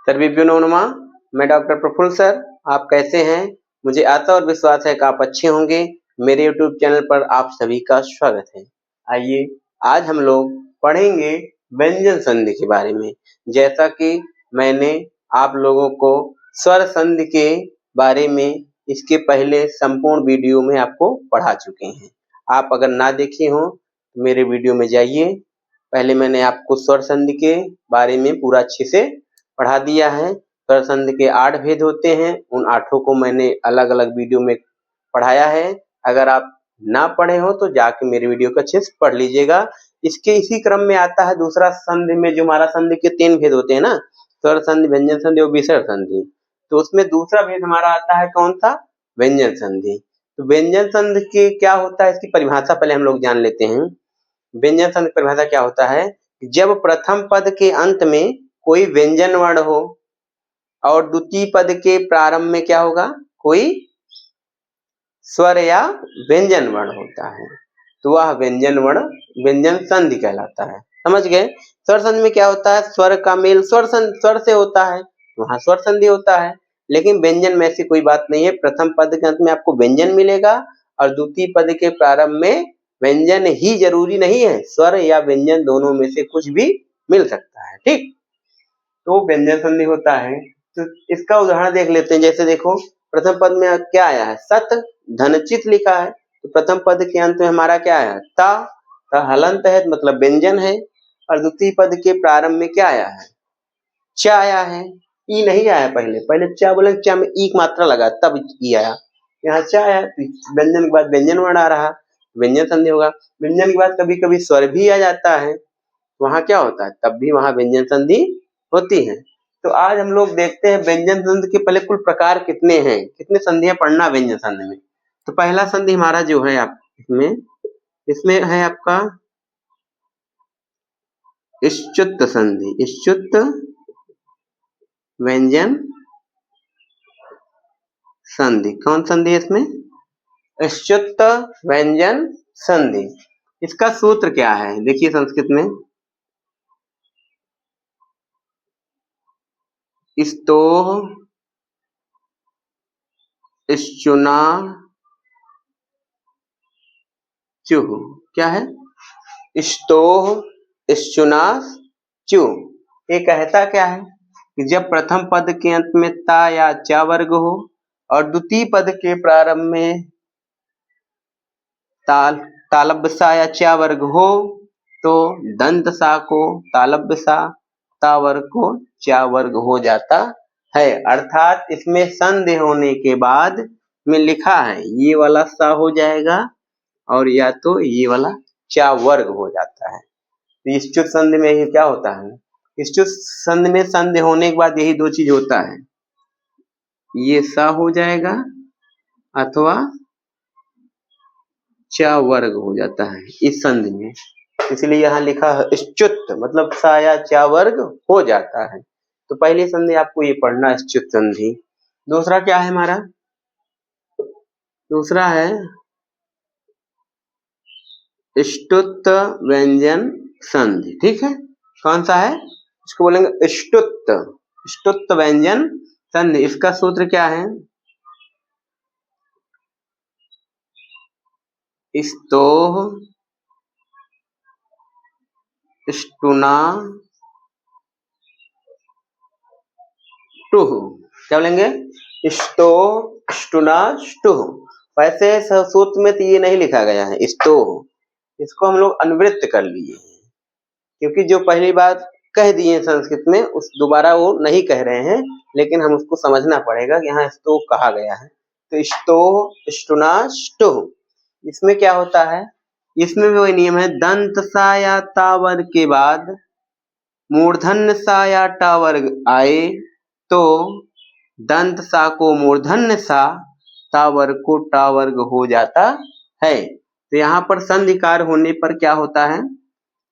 सर्वेभ्यो नमो नमः। मैं doctor Praful sir. आप कैसे हैं? मुझे आशा और विश्वास है कि आप अच्छे होंगे। मेरे यूट्यूब चैनल पर आप सभी का स्वागत है। आइए आज हम लोग पढ़ेंगे व्यंजन संधि के बारे में। जैसा कि मैंने आप लोगों को स्वर संधि के बारे में इसके पहले संपूर्ण वीडियो में आपको पढ़ा चुके हैं। आप अगर ना देखे हो तो मेरे वीडियो में जाइए। पहले मैंने आपको स्वर संधि के बारे में पूरा अच्छे से पढ़ा दिया है। स्वर संधि के 8 भेद होते हैं। उन 8 को मैंने अलग अलग वीडियो में पढ़ाया है। अगर आप ना पढ़े हो तो जाके मेरे वीडियो को अच्छे से पढ़ लीजिएगा। इसके इसी क्रम में आता है दूसरा संधि में, जो हमारा संधि के 3 भेद होते हैं ना, स्वर संधि, व्यंजन संधि और विसर्ग संधि। तो उसमें दूसरा भेद हमारा आता है कौन सा? व्यंजन संधि। तो व्यंजन संधि के क्या होता है, इसकी परिभाषा पहले हम लोग जान लेते हैं। व्यंजन संधि की परिभाषा क्या होता है? जब प्रथम पद के अंत में कोई व्यंजन वर्ण हो और द्वितीय पद के प्रारंभ में क्या होगा? कोई स्वर या व्यंजन वर्ण होता है, तो वह व्यंजन वर्ण व्यंजन संधि कहलाता है। समझ गए? स्वर संधि में क्या होता है? स्वर का मेल स्वर से होता है, वहां स्वर संधि होता है। लेकिन व्यंजन में ऐसी कोई बात नहीं है। प्रथम पद के अंत में आपको व्यंजन मिलेगा और द्वितीय पद के प्रारंभ में व्यंजन ही जरूरी नहीं है, स्वर या व्यंजन दोनों में से कुछ भी मिल सकता है। ठीक, तो व्यंजन संधि होता है। तो इसका उदाहरण देख लेते हैं। जैसे देखो, प्रथम पद में क्या आया है? सत धनचित लिखा है। तो प्रथम पद के अंत में हमारा क्या आया? ता हलंत है, मतलब व्यंजन है। और द्वितीय पद के प्रारंभ में क्या आया है? च आया है। ई नहीं आया। पहले च बोले, च में ई की मात्रा लगा तब ई आया। यहाँ च आया, व्यंजन के बाद व्यंजन वर्ण आ रहा, व्यंजन संधि होगा। व्यंजन के बाद कभी कभी स्वर भी आ जाता है, वहां क्या होता है? तब भी वहां व्यंजन संधि होती है। तो आज हम लोग देखते हैं व्यंजन संधि के पहले कुल प्रकार कितने हैं, कितने संधियां पढ़ना व्यंजन संधि में। तो पहला संधि हमारा जो है आप इसमें है आपका इष्टुत्व संधि। इष्टुत्व व्यंजन संधि। कौन संधि है इसमें? इष्टुत्व व्यंजन संधि। इसका सूत्र क्या है? देखिए संस्कृत में स्तोः इष्चुना चुः। क्या है? स्तोः इष्चुना चु। ये कहता क्या है कि जब प्रथम पद के अंत में ता या चा वर्ग हो और द्वितीय पद के प्रारंभ में तालब्य सा या चा वर्ग हो, तो दंत सा को तालब्य सा, ता वर्ग को चा वर्ग हो जाता है। अर्थात इसमें संधि होने के बाद में लिखा है ये वाला सा हो जाएगा और या तो ये वाला चा वर्ग हो जाता है। तो इष्टुत संधि में ये क्या होता है? इष्टुत संधि में संधि होने के बाद यही दो चीज होता है, ये सा हो जाएगा अथवा चा वर्ग हो जाता है इस संधि में। इसलिए यहाँ लिखा है इष्टुत, मतलब सा या चा वर्ग हो जाता है। तो पहली संधि आपको ये पढ़ना, इष्टुत संधि। दूसरा क्या है हमारा? दूसरा है इष्टुत व्यंजन संधि। ठीक है, कौन सा है? इसको बोलेंगे इष्टुत, इष्टुत व्यंजन संधि। इसका सूत्र क्या है? स्तोः इष्टुना टुः। क्या बोलेंगे? स्तोः इष्टुना टुः। वैसे सूत्र में तो ये नहीं लिखा गया है स्तोः, इसको हम लोग अनुवृत्त कर लिए हैं, क्योंकि जो पहली बात कह दिए संस्कृत में उस दोबारा वो नहीं कह रहे हैं, लेकिन हम उसको समझना पड़ेगा कि यहाँ स्तो कहा गया है। तो स्तो इष्टुना टुः, इसमें क्या होता है? इसमें भी वही नियम है, दंत सा या ता वर्ग के बाद मूर्धन्य सा या टा वर्ग आए तो दंत सा को मूर्धन्य सा, ता वर्ग को टा वर्ग हो जाता है। तो यहाँ पर संधिकार होने पर क्या होता है?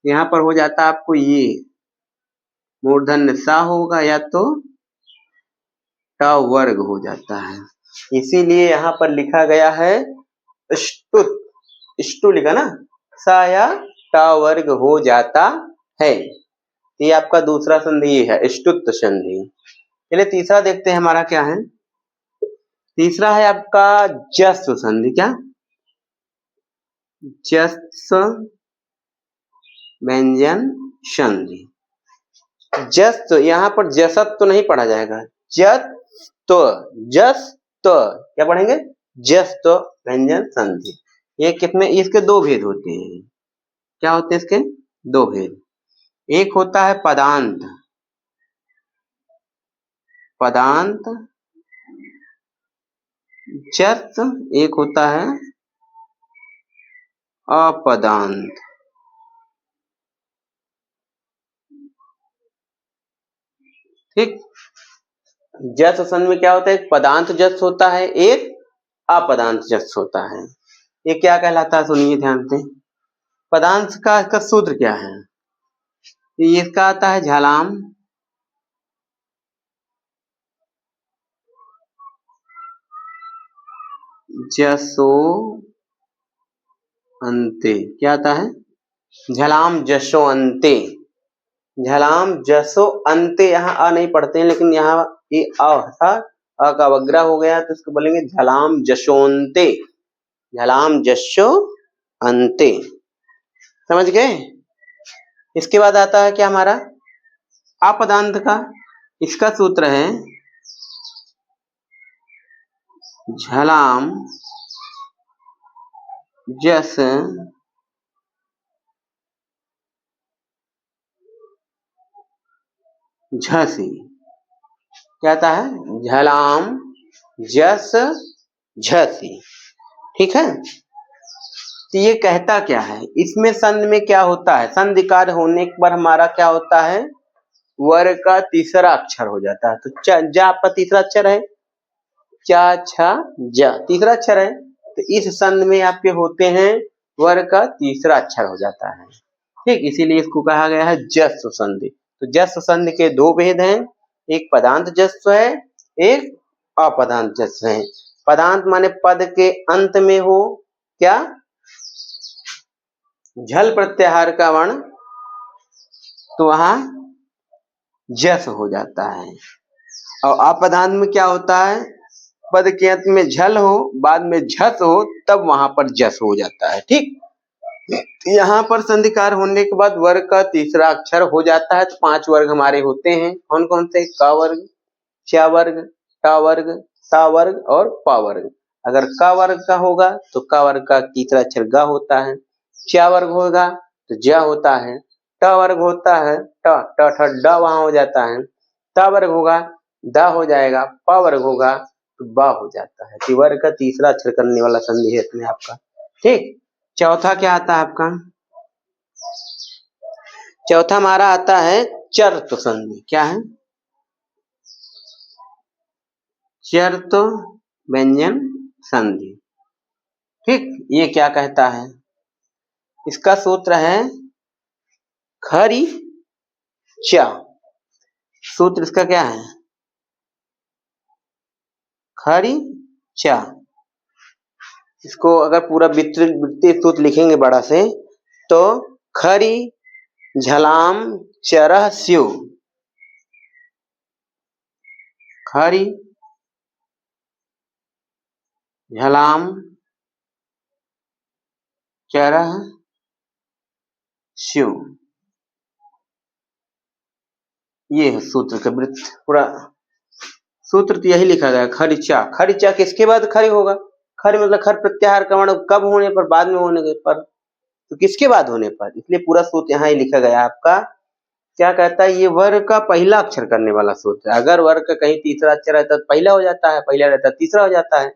यहाँ पर हो जाता आपको ये मूर्धन्य सा होगा या तो टा वर्ग हो जाता है। इसीलिए यहाँ पर लिखा गया है इष्टुत, इष्टु लिखा ना, सा या टा वर्ग हो जाता है। ये आपका दूसरा संधि है इष्टुत संधि। चलिए तीसरा देखते हैं हमारा क्या है। तीसरा है आपका जस्व संधि। क्या? जस्व व्यंजन संधि। जस्त, यहाँ पर जसत तो नहीं पढ़ा जाएगा, जस्त, जस्त क्या पढ़ेंगे? जस्त व्यंजन संधि। ये कितने, इसके दो भेद होते हैं। क्या होते हैं इसके? दो भेद। एक होता है पदांत, पदांत जस्त, एक होता है अपदांत। ठीक, जस संधि में क्या होता है? एक पदांत जस होता है, एक अपदांत जस होता है। ये क्या कहलाता है? सुनिए ध्यान से। पदांत का इसका सूत्र क्या है? इसका आता है झलाम जसो अंते। क्या आता है? झलाम जसो अंते, झलाम जसो अंते। यहाँ अ नहीं पढ़ते हैं, लेकिन यहाँ ये अ था, अ का वग्रा हो गया तो इसको बोलेंगे झलाम जशोंते, झलाम जशो अंते। समझ गए? इसके बाद आता है क्या हमारा? अपदांत का। इसका सूत्र है झलाम जस झसी। क्या आता है? झलाम जस झसी। ठीक है, तो ये कहता क्या है? इसमें संधि में क्या होता है? संधि कार्य होने पर हमारा क्या होता है? वर्ग का तीसरा अक्षर हो जाता है। तो जा आपका तीसरा अक्षर है, चा छा जा तीसरा अक्षर है, तो इस संधि में आपके होते हैं वर्ग का तीसरा अक्षर हो जाता है। ठीक, इसीलिए इसको कहा गया है जस्व संधि। तो जस्व संधि के दो भेद हैं, एक पदांत जस्व है, एक अपदांत जस्व है। पदांत माने पद के अंत में हो क्या? झल प्रत्याहार का वर्ण, तो वहां जस हो जाता है। और अपदांत में क्या होता है? पद के अंत में झल हो, बाद में झस हो, तब वहां पर जस हो जाता है। ठीक, यहाँ पर संधिकार होने के बाद वर्ग का तीसरा अक्षर हो जाता है। तो 5 वर्ग हमारे होते हैं। कौन कौन से? क वर्ग, च वर्ग, ट वर्ग, ता वर्ग और प वर्ग। अगर क वर्ग का होगा तो क वर्ग का तीसरा अक्षर ग होता है, च वर्ग होगा तो ज होता है, ट वर्ग होता है ट, ट ठ ड वहां हो जाता है, त वर्ग होगा द हो जाएगा, प वर्ग होगा तो ब हो जाता है। तो वर्ग का तीसरा अक्षर करने वाला संधि है इसमें आपका। ठीक, चौथा क्या आता है आपका? चौथा हमारा आता है चर्त संधि। क्या है? चर्त व्यंजन संधि। ठीक, ये क्या कहता है? इसका सूत्र है खरी चा। सूत्र इसका क्या है? खरी चा। इसको अगर पूरा वृत्तीय सूत्र लिखेंगे बड़ा से, तो खरी झलाम चरह स्यु, खरी झलाम चरह स्यु। ये है सूत्र का वृत्त, पूरा सूत्र तो यही लिखा गया। खरिचा, खरिचा किसके बाद खरी होगा? खरी मतलब खर प्रत्याहार का वर्ण कब होने पर? बाद में होने पर। तो किसके बाद होने पर? इसलिए पूरा सूत्र यहाँ ही लिखा गया आपका। क्या कहता है? ये वर्ग का पहला अक्षर करने वाला सूत्र है। अगर वर्ग का कहीं तीसरा अक्षर रहता है तो पहला हो जाता है, पहला रहता है तीसरा हो जाता है।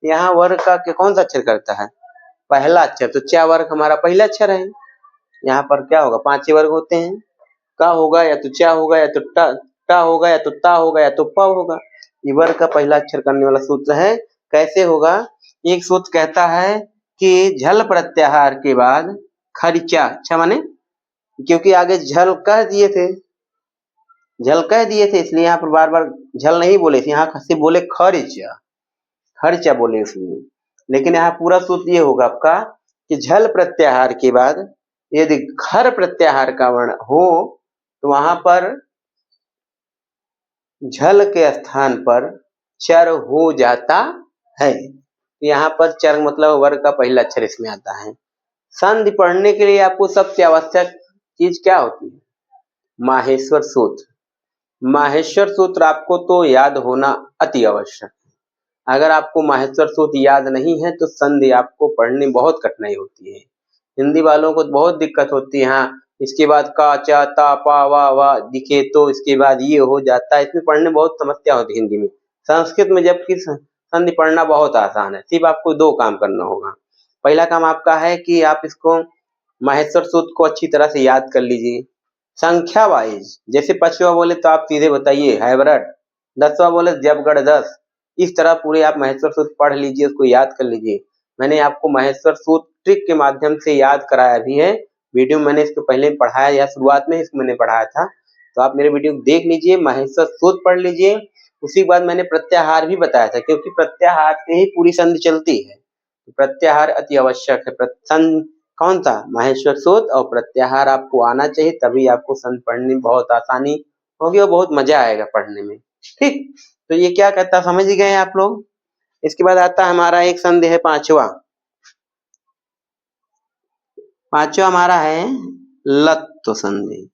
यहाँ वर्ग का कौन सा अक्षर करता है? पहला अक्षर। तो चा वर्ग हमारा पहला अक्षर है। यहाँ पर क्या होगा? 5 वर्ग होते हैं, का होगा या तो चा होगा या तो टा होगा या तो ता होगा या तो प होगा। ये वर्ग का पहला अक्षर करने वाला सूत्र है। कैसे होगा? एक सूत्र कहता है कि झल प्रत्याहार के बाद खरिचा, अच्छा माने क्योंकि आगे झल कह दिए थे, झल कह दिए थे, इसलिए यहाँ पर बार बार झल नहीं बोले थे, यहाँ से बोले खरिचा, खरिचा बोले इसलिए। लेकिन यहाँ पूरा सूत्र ये होगा आपका कि झल प्रत्याहार के बाद यदि खर प्रत्याहार का वर्ण हो तो वहां पर झल के स्थान पर चर हो जाता है। यहाँ पर चर मतलब वर्ग का पहला अक्षर इसमें आता है। संधि पढ़ने के लिए आपको सबसे आवश्यक चीज क्या होती है? माहेश्वर सूत्र। माहेश्वर सूत्र आपको तो याद होना अति आवश्यक है। अगर आपको माहेश्वर सूत्र याद नहीं है तो संधि आपको पढ़ने में बहुत कठिनाई होती है। हिंदी वालों को बहुत दिक्कत होती है। हाँ, इसके बाद का चा ता पा वा वा दिखे तो इसके बाद ये हो जाता है, इसमें पढ़ने में बहुत समस्या होती है हिंदी में। संस्कृत में जबकि संधि पढ़ना बहुत आसान है, सिर्फ आपको दो काम करना होगा। पहला काम आपका है कि आप इसको माहेश्वर सूत्र को अच्छी तरह से याद कर लीजिए संख्या वाइज। जैसे पांचवा बोले तो आप सीधे बताइए हैवरट, 10वां बोले जबगढ़ 10। इस तरह पूरे आप माहेश्वर सूत्र पढ़ लीजिए, उसको याद कर लीजिए। मैंने आपको माहेश्वर सूत्र ट्रिक के माध्यम से याद कराया भी है। वीडियो मैंने इसको पहले पढ़ाया या शुरुआत में इसको मैंने पढ़ाया था, तो आप मेरे वीडियो देख लीजिए, माहेश्वर सूत्र पढ़ लीजिए। उसी के बाद मैंने प्रत्याहार भी बताया था, क्योंकि प्रत्याहार से ही पूरी संधि चलती है। प्रत्याहार अति आवश्यक है। कौन सा? माहेश्वर सूत्र और प्रत्याहार आपको आना चाहिए, तभी आपको संधि पढ़ने में बहुत आसानी होगी और बहुत मजा आएगा पढ़ने में। ठीक, तो ये क्या कहता है समझ गए आप लोग। इसके बाद आता है हमारा एक संधि है पांचवा हमारा है लत्व संधि।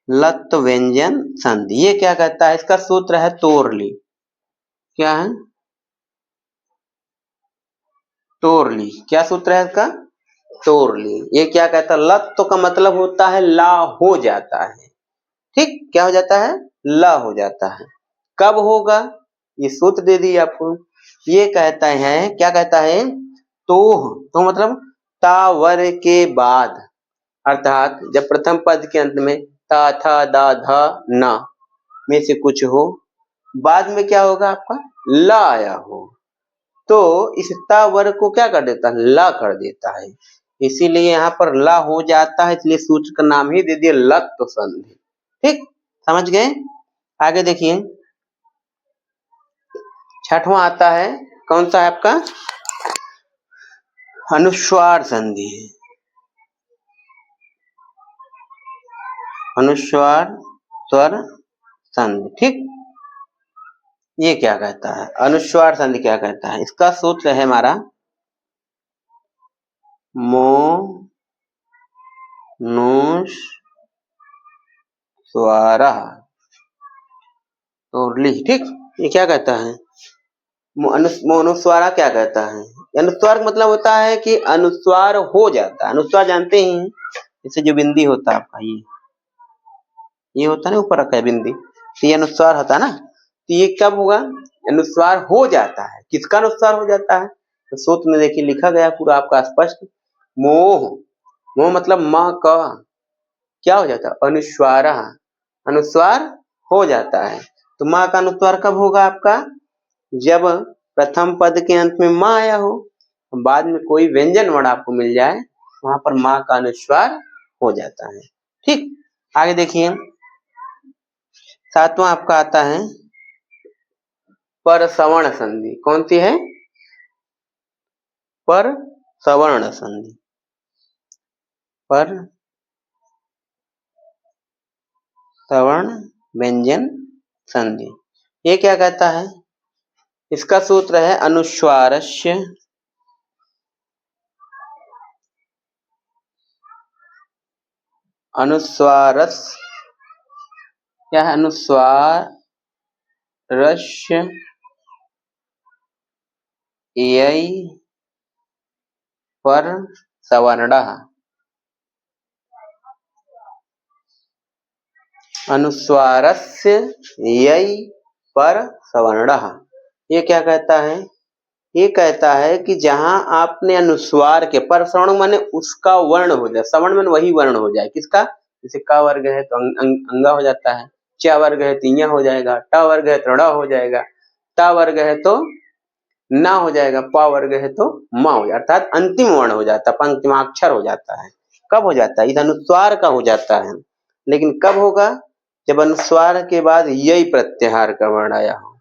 लत्व व्यंजन संधि, ये क्या कहता है? इसका सूत्र है तोरली। क्या है? तोरली। क्या सूत्र है इसका? तोरली। ये क्या कहता है? लत्व का मतलब होता है ला हो जाता है। ठीक, क्या हो जाता है? ला हो जाता है। कब होगा? ये सूत्र दे दी आपको। ये कहता है, क्या कहता है? तो मतलब तावर के बाद, अर्थात जब प्रथम पद के अंत में ता था दा धा ना में से कुछ हो, बाद में क्या होगा आपका? ला आया हो, तो इस ता वर्ग को क्या कर देता है? ला कर देता है। इसीलिए यहाँ पर ला हो जाता है, इसलिए सूत्र का नाम ही दे दिया लत्व संधि। ठीक, समझ गए। आगे देखिए, छठवां आता है, कौन सा है आपका? अनुस्वार संधि। अनुस्वार स्वर संधि। ठीक, ये क्या कहता है? अनुस्वार संधि क्या कहता है? इसका सूत्र है हमारा मो नुस स्वारा तोरली। ठीक, ये क्या कहता है? अनुस्वारा क्या कहता है? अनुस्वार मतलब होता है कि अनुस्वार हो जाता है। अनुस्वार जानते ही हैं, जैसे जो बिंदी होता है आपका, ये होता है ना ऊपर रखा है बिंदी, तो ये अनुस्वार होता है ना। तो ये कब होगा? अनुस्वार हो जाता है। किसका अनुस्वार हो जाता है? तो सूत्र में देखिए लिखा गया पूरा आपका स्पष्ट, मोह। मोह मतलब माँ का क्या हो जाता है? अनुस्वारा। अनुस्वार हो जाता है। तो माँ का अनुस्वार कब होगा आपका? जब प्रथम पद के अंत में माँ आया हो, बाद में कोई व्यंजन वर्ण आपको मिल जाए, वहां पर माँ का अनुस्वार हो जाता है। ठीक, आगे देखिए, सातवां आपका आता है पर सवर्ण संधि। कौन सी है? पर सवर्ण संधि। पर सवर्ण व्यंजन संधि, ये क्या कहता है? इसका सूत्र है अनुस्वारस्य अनुस्वारस, क्या है? अनुस्वारस्य यय पर सवर्णः। अनुस्वारस्य यय पर सवर्णः, ये क्या कहता है? ये कहता है कि जहां आपने अनुस्वार के पर, सवर्ण माने उसका वर्ण हो जाए, सवर्ण माने वही वर्ण हो जाए। किसका? जैसे का वर्ग है तो अंगा हो जाता है, च वर्ग है तो इया हो जाएगा, ट वर्ग है तो ड़ हो जाएगा, ता वर्ग है तो ना हो जाएगा, पा वर्ग है तो मा हो जाएगा, अर्थात अंतिम वर्ण हो जाता है, पंचमाक्षर हो जाता है। कब हो जाता है? इस अनुस्वार का हो जाता है। लेकिन कब होगा? जब अनुस्वार के बाद यही प्रत्याहार का वर्ण आया हो,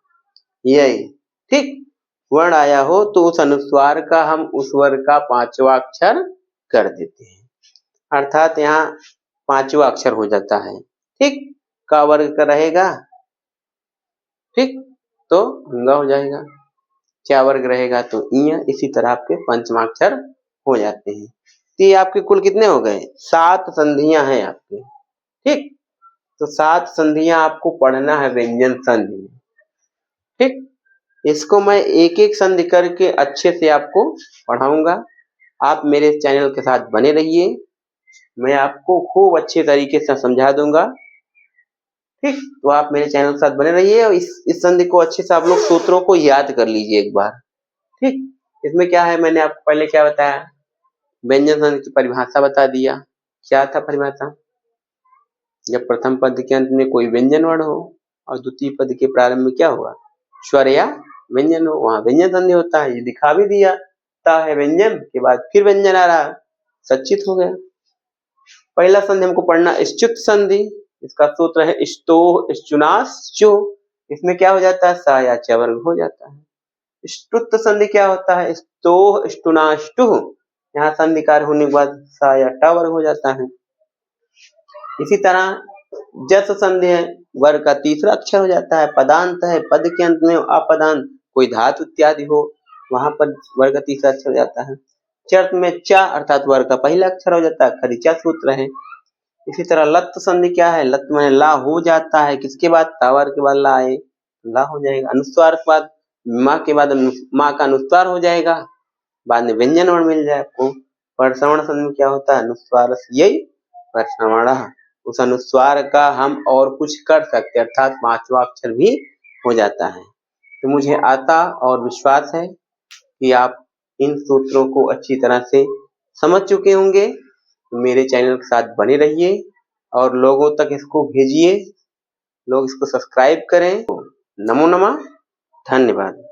यही ठीक वर्ण आया हो, तो उस अनुस्वार का हम उस वर्ग का पांचवा अक्षर कर देते हैं, अर्थात यहाँ पांचवा अक्षर हो जाता है। ठीक, का वर्ग का रहेगा ठीक, तो ङ हो जाएगा। क्या वर्ग रहेगा तो ञ। इसी तरह आपके पंचमाक्षर हो जाते हैं। तो ये आपके कुल कितने हो गए? 7 संधियां हैं आपके। ठीक, तो 7 संधियां आपको पढ़ना है व्यंजन संधि में। ठीक, इसको मैं एक एक संधि करके अच्छे से आपको पढ़ाऊंगा। आप मेरे चैनल के साथ बने रहिए, मैं आपको खूब अच्छे तरीके से समझा दूंगा। ठीक, तो आप मेरे चैनल के साथ बने रहिए और इस संधि को अच्छे से आप लोग सूत्रों को याद कर लीजिए एक बार। ठीक, इसमें क्या है, मैंने आपको पहले क्या बताया, व्यंजन संधि की परिभाषा बता दिया। क्या था परिभाषा? जब प्रथम पद के अंत में कोई व्यंजन वर्ण हो और द्वितीय पद के प्रारंभ में क्या होगा, स्वर या व्यंजन हो, वहां व्यंजन संधि होता है। ये दिखा भी दिया, ता है व्यंजन के बाद फिर व्यंजन आ रहा, सचित हो गया। पहला संधि हमको पढ़ना स्तुत संधि। इसका सूत्र है स्तोह ष्टुनाश्चु। इसमें क्या हो जाता है, सा या च वर्ग हो जाता है। स्तुत संधि क्या होता है, स्तोह ष्टुनाष्टु। यहाँ संधिकार होने के बाद सा या ट वर्ग हो जाता है। इसी तरह जस संधि है, वर्ग का तीसरा अक्षर हो जाता है। पदांत है, पद के अंत में अपदांत कोई धातु इत्यादि हो, वहां पर वर्ग का तीसरा अक्षर हो जाता है। चर्त में च अर्थात वर्ग का पहला अक्षर हो जाता है, खरिचा सूत्र है। इसी तरह लत संधि क्या है, लत में ला हो जाता है, किसके बाद, तावर के बाद ला आए, ला हो जाएगा। अनुस्वार के बाद माँ के बाद माँ का अनुस्वार हो जाएगा, बाद में व्यंजन वर्ण मिल जाए आपको। परसवर्ण संधि में क्या होता है, अनुस्वार यही परसवर्ण। उस अनुस्वार का हम और कुछ कर सकते, अर्थात 5वां अक्षर भी हो जाता है। तो मुझे आता और विश्वास है कि आप इन सूत्रों को अच्छी तरह से समझ चुके होंगे। तो मेरे चैनल के साथ बने रहिए और लोगों तक इसको भेजिए, लोग इसको सब्सक्राइब करें। नमो नमः, धन्यवाद।